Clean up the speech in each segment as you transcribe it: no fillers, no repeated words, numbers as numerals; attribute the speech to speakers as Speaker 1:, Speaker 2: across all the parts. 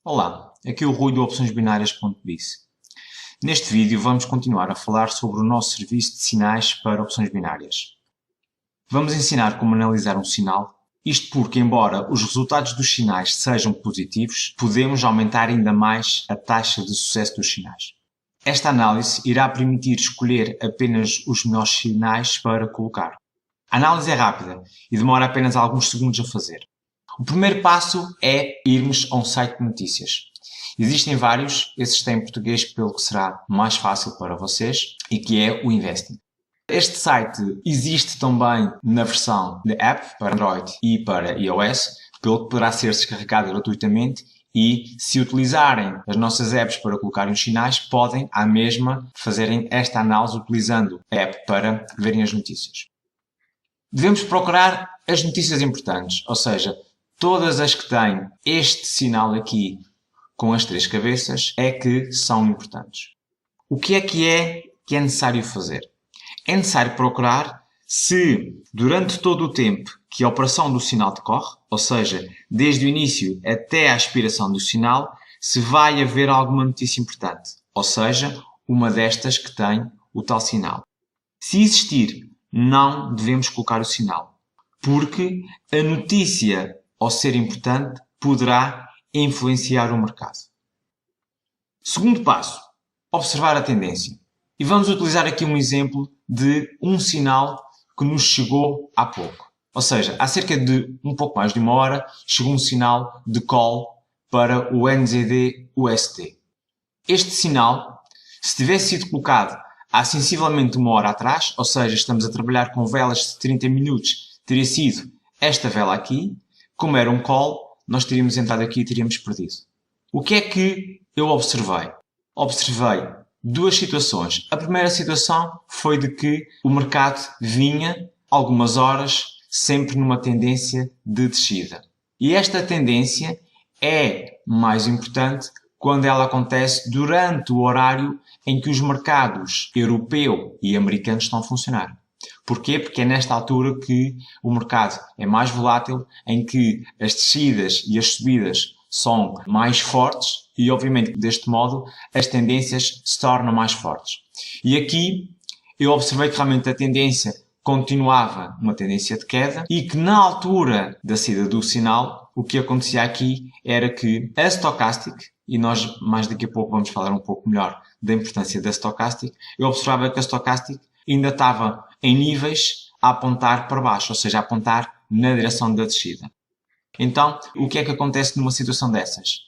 Speaker 1: Olá, aqui é o Rui do opçõesbinárias.biz. Neste vídeo vamos continuar a falar sobre o nosso serviço de sinais para opções binárias. Vamos ensinar como analisar um sinal, isto porque, embora os resultados dos sinais sejam positivos, podemos aumentar ainda mais a taxa de sucesso dos sinais. Esta análise irá permitir escolher apenas os melhores sinais para colocar. A análise é rápida e demora apenas alguns segundos a fazer. O primeiro passo é irmos a um site de notícias. Existem vários, esses têm português pelo que será mais fácil para vocês, e que é o Investing. Este site existe também na versão de app para Android e para iOS, pelo que poderá ser descarregado gratuitamente e, se utilizarem as nossas apps para colocarem os sinais, podem, à mesma, fazerem esta análise utilizando a app para verem as notícias. Devemos procurar as notícias importantes, ou seja, todas as que têm este sinal aqui com as três cabeças é que são importantes. O que é necessário fazer? É necessário procurar se, durante todo o tempo que a operação do sinal decorre, ou seja, desde o início até a expiração do sinal, se vai haver alguma notícia importante, ou seja, uma destas que tem o tal sinal. Se existir, não devemos colocar o sinal, porque a notícia, ao ser importante, poderá influenciar o mercado. Segundo passo, observar a tendência. E vamos utilizar aqui um exemplo de um sinal que nos chegou há pouco. Ou seja, há cerca de um pouco mais de uma hora, chegou um sinal de call para o NZD-USD. Este sinal, se tivesse sido colocado há sensivelmente uma hora atrás, ou seja, estamos a trabalhar com velas de 30 minutos, teria sido esta vela aqui. Como era um call, nós teríamos entrado aqui e teríamos perdido. O que é que eu observei? Observei duas situações. A primeira situação foi de que o mercado vinha algumas horas sempre numa tendência de descida. E esta tendência é mais importante quando ela acontece durante o horário em que os mercados europeu e americano estão a funcionar. Porquê? Porque é nesta altura que o mercado é mais volátil, em que as descidas e as subidas são mais fortes e, obviamente, deste modo, as tendências se tornam mais fortes. E aqui eu observei que realmente a tendência continuava uma tendência de queda e que na altura da saída do sinal, o que acontecia aqui era que a Stochastic, e nós mais daqui a pouco vamos falar um pouco melhor da importância da Stochastic, eu observava que a Stochastic ainda estava em níveis a apontar para baixo, ou seja, a apontar na direção da descida. Então, o que é que acontece numa situação dessas?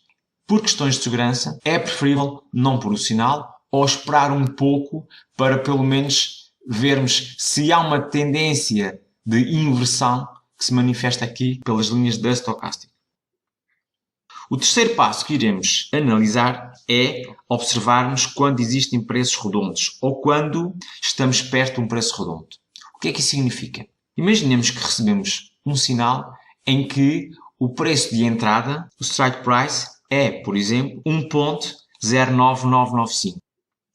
Speaker 1: Por questões de segurança, é preferível não pôr o sinal ou esperar um pouco para pelo menos vermos se há uma tendência de inversão que se manifesta aqui pelas linhas da Stochastic. O terceiro passo que iremos analisar é observarmos quando existem preços redondos ou quando estamos perto de um preço redondo. O que é que isso significa? Imaginemos que recebemos um sinal em que o preço de entrada, o strike price, é, por exemplo, 1.09995.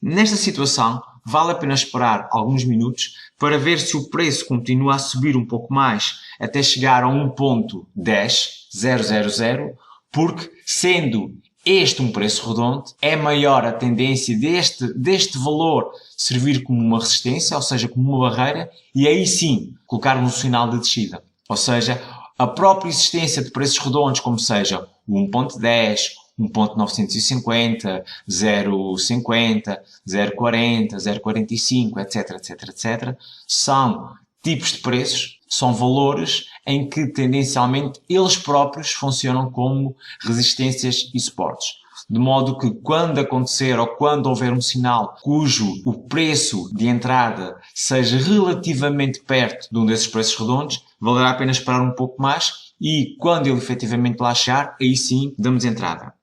Speaker 1: Nesta situação, vale a pena esperar alguns minutos para ver se o preço continua a subir um pouco mais até chegar a 1.10000, porque, sendo este um preço redondo, é maior a tendência deste valor servir como uma resistência, ou seja, como uma barreira, e aí sim colocar um sinal de descida. Ou seja, a própria existência de preços redondos, como seja o 1.10, 1.950, 0.50, 0.40, 0.45, etc, etc, etc, são tipos de preços, são valores em que tendencialmente eles próprios funcionam como resistências e suportes. De modo que quando acontecer ou quando houver um sinal cujo o preço de entrada seja relativamente perto de um desses preços redondos, valerá a pena esperar um pouco mais e quando ele efetivamente lá chegar, aí sim damos entrada.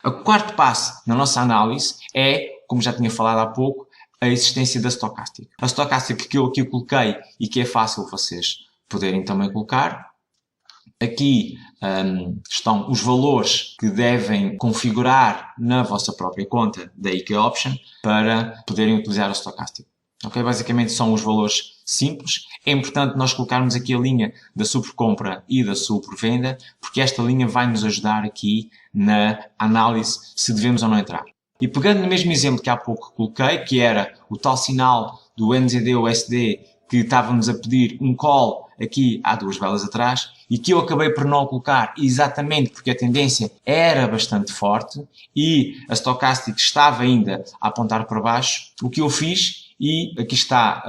Speaker 1: O quarto passo na nossa análise é, como já tinha falado há pouco, a existência da Stochastic. A Stochastic que eu aqui coloquei e que é fácil vocês poderem também colocar. Aqui estão os valores que devem configurar na vossa própria conta da IK Option para poderem utilizar a Stochastic. Ok? Basicamente são os valores simples. É importante nós colocarmos aqui a linha da supercompra e da supervenda, porque esta linha vai nos ajudar aqui na análise se devemos ou não entrar. E pegando no mesmo exemplo que há pouco coloquei, que era o tal sinal do NZD-USD que estávamos a pedir um call aqui há 2 velas atrás e que eu acabei por não colocar exatamente porque a tendência era bastante forte e a Stochastic estava ainda a apontar para baixo, o que eu fiz, e aqui está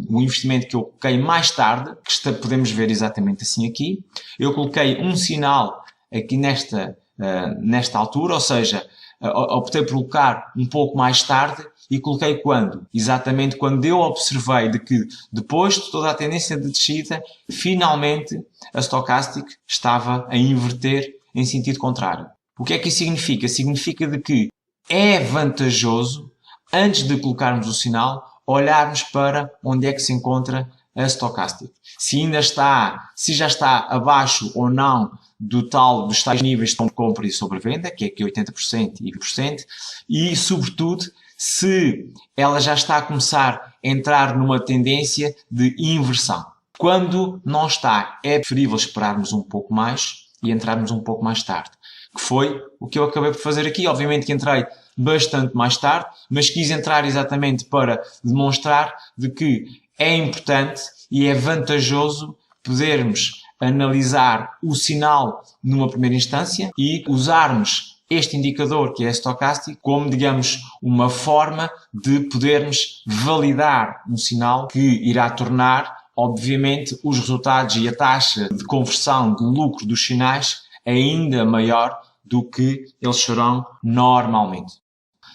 Speaker 1: o investimento que eu coloquei mais tarde, que podemos ver exatamente assim aqui, eu coloquei um sinal aqui nesta altura, ou seja, optei por colocar um pouco mais tarde e coloquei quando? Exatamente quando eu observei de que depois de toda a tendência de descida, finalmente a Stochastic estava a inverter em sentido contrário. O que é que isso significa? Significa de que é vantajoso, antes de colocarmos o sinal, olharmos para onde é que se encontra a Stochastic. Se já está abaixo ou não dos tais níveis de compra e sobrevenda, que é aqui 80% e 20%, e sobretudo se ela já está a começar a entrar numa tendência de inversão. Quando não está, é preferível esperarmos um pouco mais e entrarmos um pouco mais tarde. Que foi o que eu acabei por fazer aqui. Obviamente que entrei bastante mais tarde, mas quis entrar exatamente para demonstrar de que é importante e é vantajoso podermos analisar o sinal numa primeira instância e usarmos este indicador, que é Stochastic, como, digamos, uma forma de podermos validar um sinal que irá tornar, obviamente, os resultados e a taxa de conversão de lucro dos sinais ainda maior do que eles serão normalmente.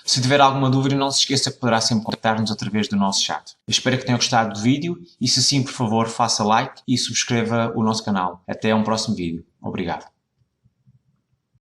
Speaker 1: Se tiver alguma dúvida, não se esqueça que poderá sempre contactar-nos através do nosso chat. Eu espero que tenham gostado do vídeo e, se sim, por favor, faça like e subscreva o nosso canal. Até um próximo vídeo. Obrigado.